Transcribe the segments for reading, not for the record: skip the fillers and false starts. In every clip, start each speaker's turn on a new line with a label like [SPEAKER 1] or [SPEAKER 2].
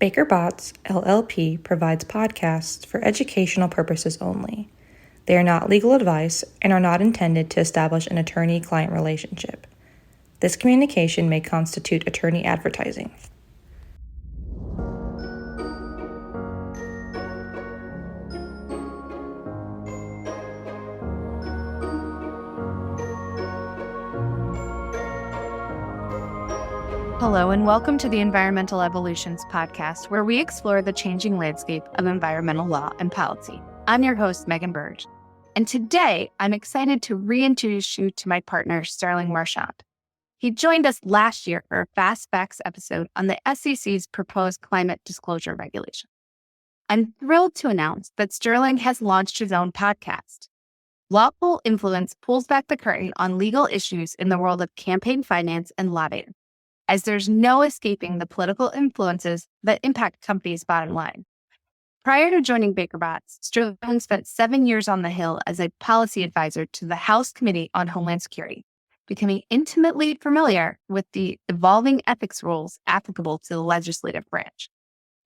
[SPEAKER 1] Baker Botts, LLP provides podcasts for educational purposes only. They are not legal advice and are not intended to establish an attorney-client relationship. This communication may constitute attorney advertising.
[SPEAKER 2] Hello, and welcome to the Environmental Evolutions podcast, where we explore the changing landscape of environmental law and policy. I'm your host, Megan Burge, and today I'm excited to reintroduce you to my partner, Sterling Marchand. He joined us last year for a Fast Facts episode on the SEC's proposed climate disclosure regulation. I'm thrilled to announce that Sterling has launched his own podcast. Lawful Influence pulls back the curtain on legal issues in the world of campaign finance and lobbying, as there's no escaping the political influences that impact companies' bottom line. Prior to joining Baker Botts, Sterling spent 7 years on the Hill as a policy advisor to the House Committee on Homeland Security, becoming intimately familiar with the evolving ethics rules applicable to the legislative branch.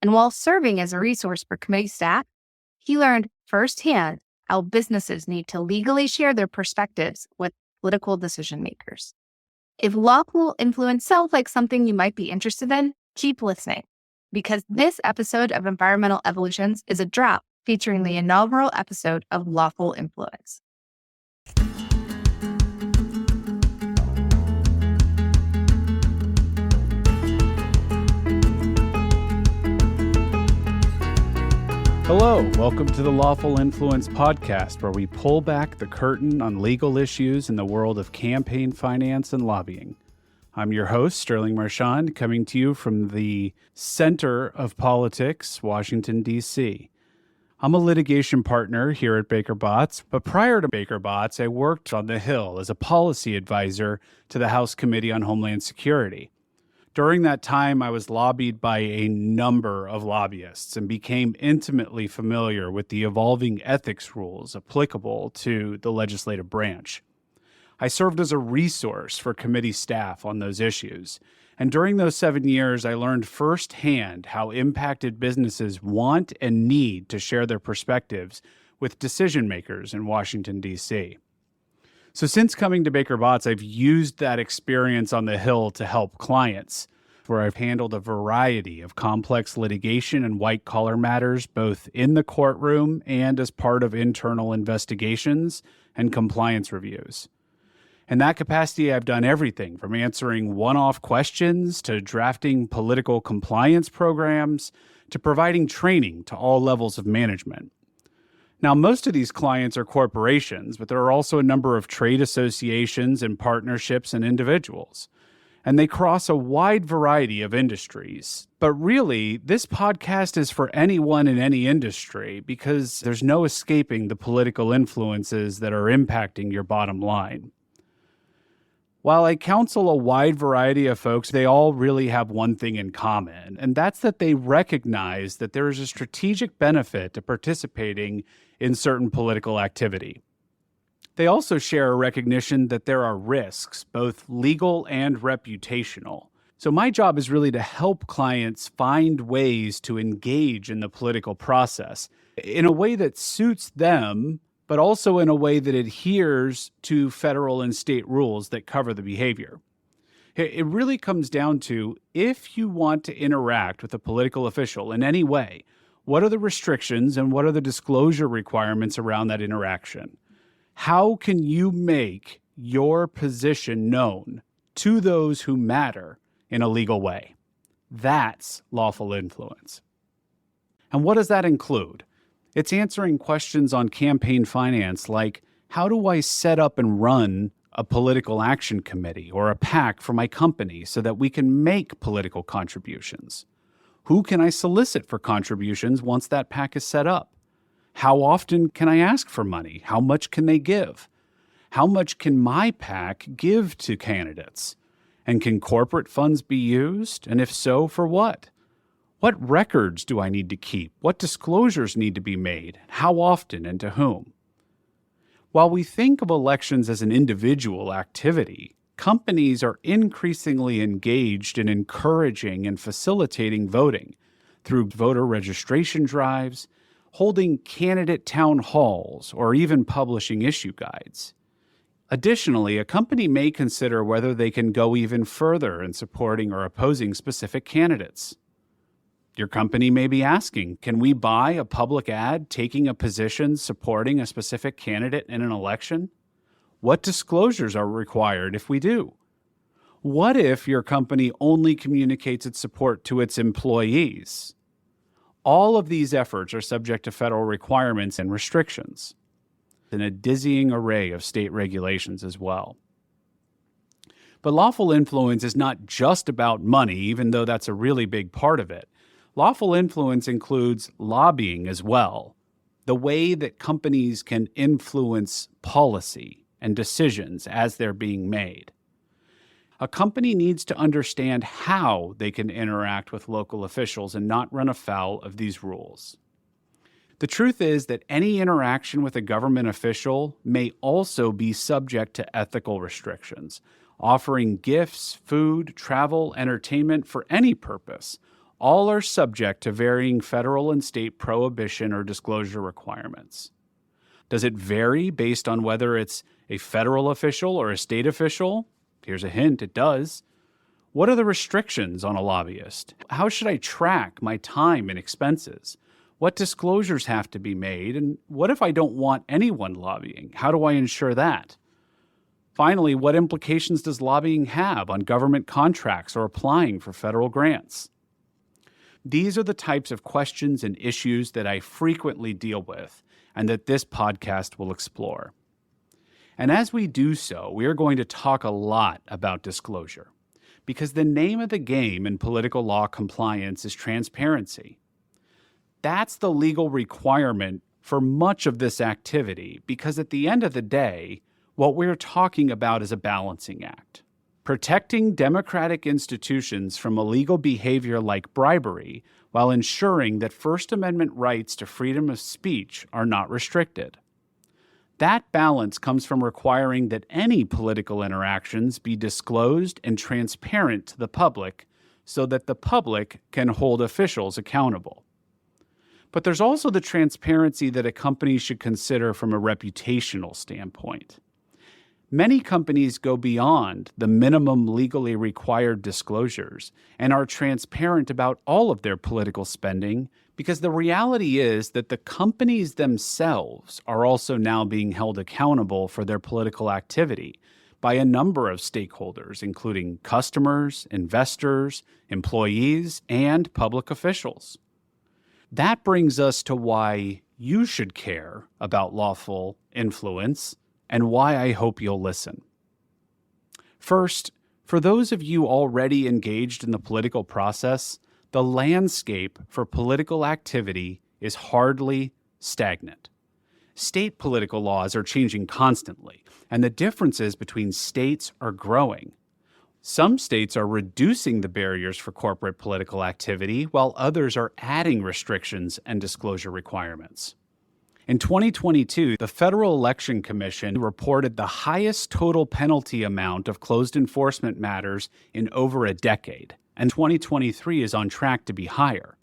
[SPEAKER 2] And while serving as a resource for committee staff, he learned firsthand how businesses need to legally share their perspectives with political decision makers. If Lawful Influence sounds like something you might be interested in, keep listening, because this episode of Environmental Evolutions is a drop featuring the inaugural episode of Lawful Influence.
[SPEAKER 3] Hello, welcome to the Lawful Influence podcast, where we pull back the curtain on legal issues in the world of campaign finance and lobbying. I'm your host, Sterling Marchand, coming to you from the center of politics, Washington, D.C. I'm a litigation partner here at Baker Botts, but prior to Baker Botts, I worked on the Hill as a policy advisor to the House Committee on Homeland Security. During that time, I was lobbied by a number of lobbyists and became intimately familiar with the evolving ethics rules applicable to the legislative branch. I served as a resource for committee staff on those issues, and during those 7 years, I learned firsthand how impacted businesses want and need to share their perspectives with decision makers in Washington, D.C. So since coming to Baker Botts, I've used that experience on the Hill to help clients, where I've handled a variety of complex litigation and white-collar matters, both in the courtroom and as part of internal investigations and compliance reviews. In that capacity, I've done everything from answering one-off questions to drafting political compliance programs to providing training to all levels of management. Now, most of these clients are corporations, but there are also a number of trade associations and partnerships and individuals. And they cross a wide variety of industries. But really, this podcast is for anyone in any industry because there's no escaping the political influences that are impacting your bottom line. While I counsel a wide variety of folks, they all really have one thing in common, and that's that they recognize that there is a strategic benefit to participating in certain political activity. They also share a recognition that there are risks, both legal and reputational. So my job is really to help clients find ways to engage in the political process in a way that suits them, but also in a way that adheres to federal and state rules that cover the behavior. It really comes down to, if you want to interact with a political official in any way, what are the restrictions and what are the disclosure requirements around that interaction? How can you make your position known to those who matter in a legal way? That's lawful influence. And what does that include? It's answering questions on campaign finance like, how do I set up and run a political action committee or a PAC for my company so that we can make political contributions? Who can I solicit for contributions once that PAC is set up? How often can I ask for money? How much can they give? How much can my PAC give to candidates? And can corporate funds be used? And if so, for what? What records do I need to keep? What disclosures need to be made? How often and to whom? While we think of elections as an individual activity, companies are increasingly engaged in encouraging and facilitating voting through voter registration drives, holding candidate town halls, or even publishing issue guides. Additionally, a company may consider whether they can go even further in supporting or opposing specific candidates. Your company may be asking, can we buy a public ad taking a position supporting a specific candidate in an election? What disclosures are required if we do? What if your company only communicates its support to its employees? All of these efforts are subject to federal requirements and restrictions, and a dizzying array of state regulations as well. But lawful influence is not just about money, even though that's a really big part of it. Lawful influence includes lobbying as well, the way that companies can influence policy and decisions as they're being made. A company needs to understand how they can interact with local officials and not run afoul of these rules. The truth is that any interaction with a government official may also be subject to ethical restrictions. Offering gifts, food, travel, entertainment for any purpose, all are subject to varying federal and state prohibition or disclosure requirements. Does it vary based on whether it's a federal official or a state official? Here's a hint, it does. What are the restrictions on a lobbyist? How should I track my time and expenses? What disclosures have to be made? And what if I don't want anyone lobbying? How do I ensure that? Finally, what implications does lobbying have on government contracts or applying for federal grants? These are the types of questions and issues that I frequently deal with and that this podcast will explore. And as we do so, we are going to talk a lot about disclosure, because the name of the game in political law compliance is transparency. That's the legal requirement for much of this activity, because at the end of the day, what we're talking about is a balancing act. Protecting democratic institutions from illegal behavior like bribery while ensuring that First Amendment rights to freedom of speech are not restricted. That balance comes from requiring that any political interactions be disclosed and transparent to the public so that the public can hold officials accountable. But there's also the transparency that a company should consider from a reputational standpoint. Many companies go beyond the minimum legally required disclosures and are transparent about all of their political spending because the reality is that the companies themselves are also now being held accountable for their political activity by a number of stakeholders, including customers, investors, employees, and public officials. That brings us to why you should care about lawful influence and why I hope you'll listen. First, for those of you already engaged in the political process, the landscape for political activity is hardly stagnant. State political laws are changing constantly, and the differences between states are growing. Some states are reducing the barriers for corporate political activity, while others are adding restrictions and disclosure requirements. In 2022, the Federal Election Commission reported the highest total penalty amount of closed enforcement matters in over a decade, and 2023 is on track to be higher.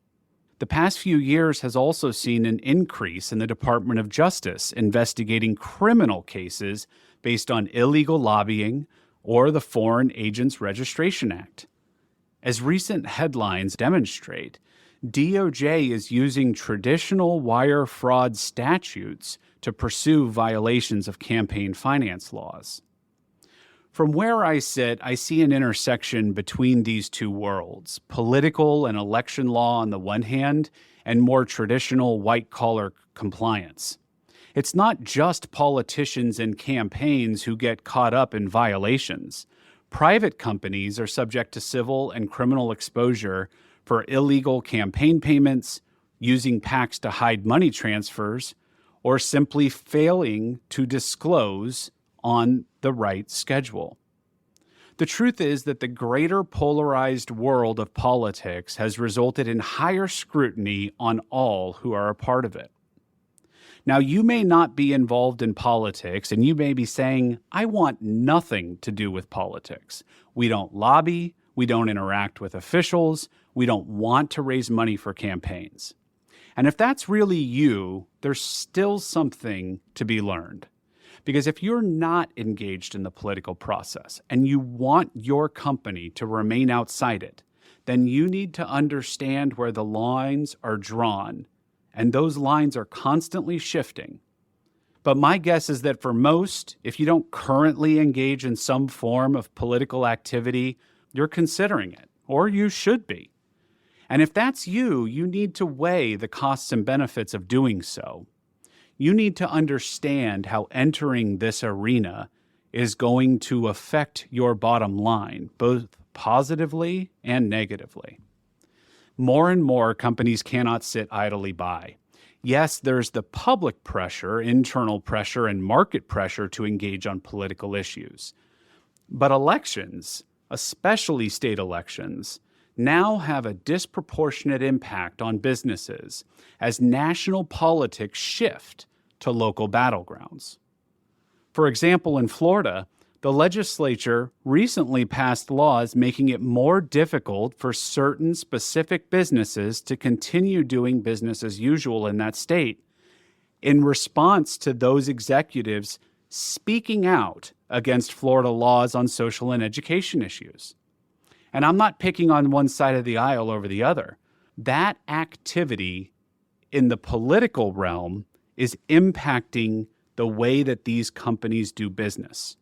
[SPEAKER 3] The past few years has also seen an increase in the Department of Justice investigating criminal cases based on illegal lobbying or the Foreign Agents Registration Act. As recent headlines demonstrate, DOJ is using traditional wire fraud statutes to pursue violations of campaign finance laws. From where I sit, I see an intersection between these two worlds, political and election law on the one hand, and more traditional white-collar compliance. It's not just politicians and campaigns who get caught up in violations. Private companies are subject to civil and criminal exposure for illegal campaign payments, using PACs to hide money transfers, or simply failing to disclose on the right schedule. The truth is that the greater polarized world of politics has resulted in higher scrutiny on all who are a part of it. Now, you may not be involved in politics, and you may be saying, I want nothing to do with politics. We don't lobby, we don't interact with officials, We don't want to raise money for campaigns. And if that's really you, there's still something to be learned. Because if you're not engaged in the political process and you want your company to remain outside it, then you need to understand where the lines are drawn. And those lines are constantly shifting. But my guess is that for most, if you don't currently engage in some form of political activity, you're considering it, or you should be. And if that's you, you need to weigh the costs and benefits of doing so. You need to understand how entering this arena is going to affect your bottom line, both positively and negatively. More and more companies cannot sit idly by. Yes, there's the public pressure, internal pressure, and market pressure to engage on political issues. But elections, especially state elections, now have a disproportionate impact on businesses as national politics shift to local battlegrounds. For example, in Florida, the legislature recently passed laws making it more difficult for certain specific businesses to continue doing business as usual in that state in response to those executives speaking out against Florida laws on social and education issues. And I'm not picking on one side of the aisle over the other. That activity in the political realm is impacting the way that these companies do business,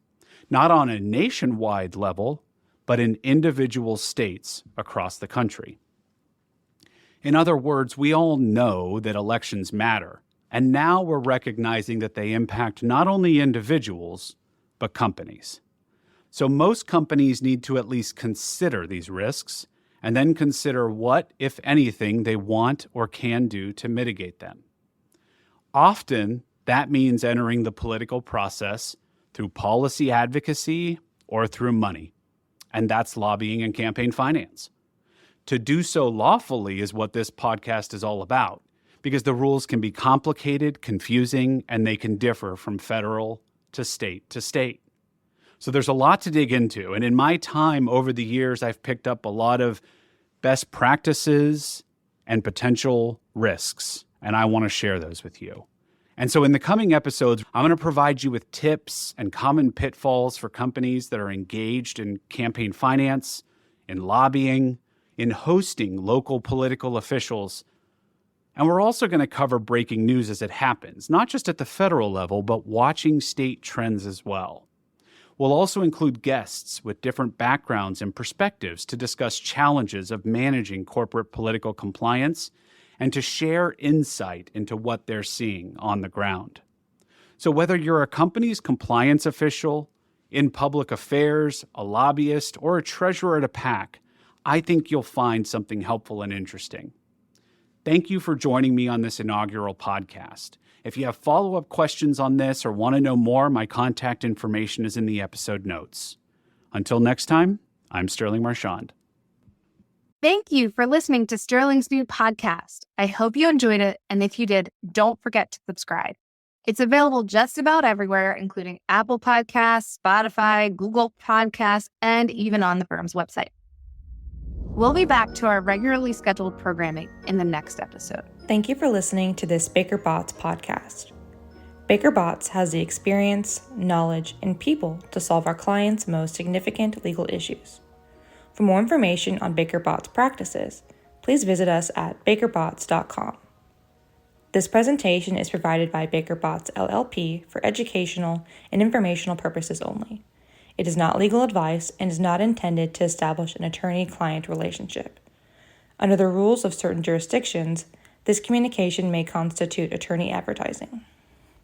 [SPEAKER 3] not on a nationwide level, but in individual states across the country. In other words, we all know that elections matter, and now we're recognizing that they impact not only individuals, but companies. So most companies need to at least consider these risks and then consider what, if anything, they want or can do to mitigate them. Often, that means entering the political process through policy advocacy or through money, and that's lobbying and campaign finance. To do so lawfully is what this podcast is all about, because the rules can be complicated, confusing, and they can differ from federal to state to state. So there's a lot to dig into. And in my time over the years, I've picked up a lot of best practices and potential risks, and I want to share those with you. And so in the coming episodes, I'm going to provide you with tips and common pitfalls for companies that are engaged in campaign finance, in lobbying, in hosting local political officials. And we're also going to cover breaking news as it happens, not just at the federal level, but watching state trends as well. We'll also include guests with different backgrounds and perspectives to discuss challenges of managing corporate political compliance and to share insight into what they're seeing on the ground. So whether you're a company's compliance official, in public affairs, a lobbyist, or a treasurer at a PAC, I think you'll find something helpful and interesting. Thank you for joining me on this inaugural podcast. If you have follow-up questions on this or want to know more, my contact information is in the episode notes. Until next time, I'm Sterling Marchand.
[SPEAKER 2] Thank you for listening to Sterling's new podcast. I hope you enjoyed it, and if you did, don't forget to subscribe. It's available just about everywhere, including Apple Podcasts, Spotify, Google Podcasts, and even on the firm's website. We'll be back to our regularly scheduled programming in the next episode.
[SPEAKER 1] Thank you for listening to this Baker Botts podcast. Baker Botts has the experience, knowledge, and people to solve our clients' most significant legal issues. For more information on Baker Botts practices, please visit us at bakerbotts.com. This presentation is provided by Baker Botts LLP for educational and informational purposes only. It is not legal advice and is not intended to establish an attorney-client relationship. Under the rules of certain jurisdictions, this communication may constitute attorney advertising.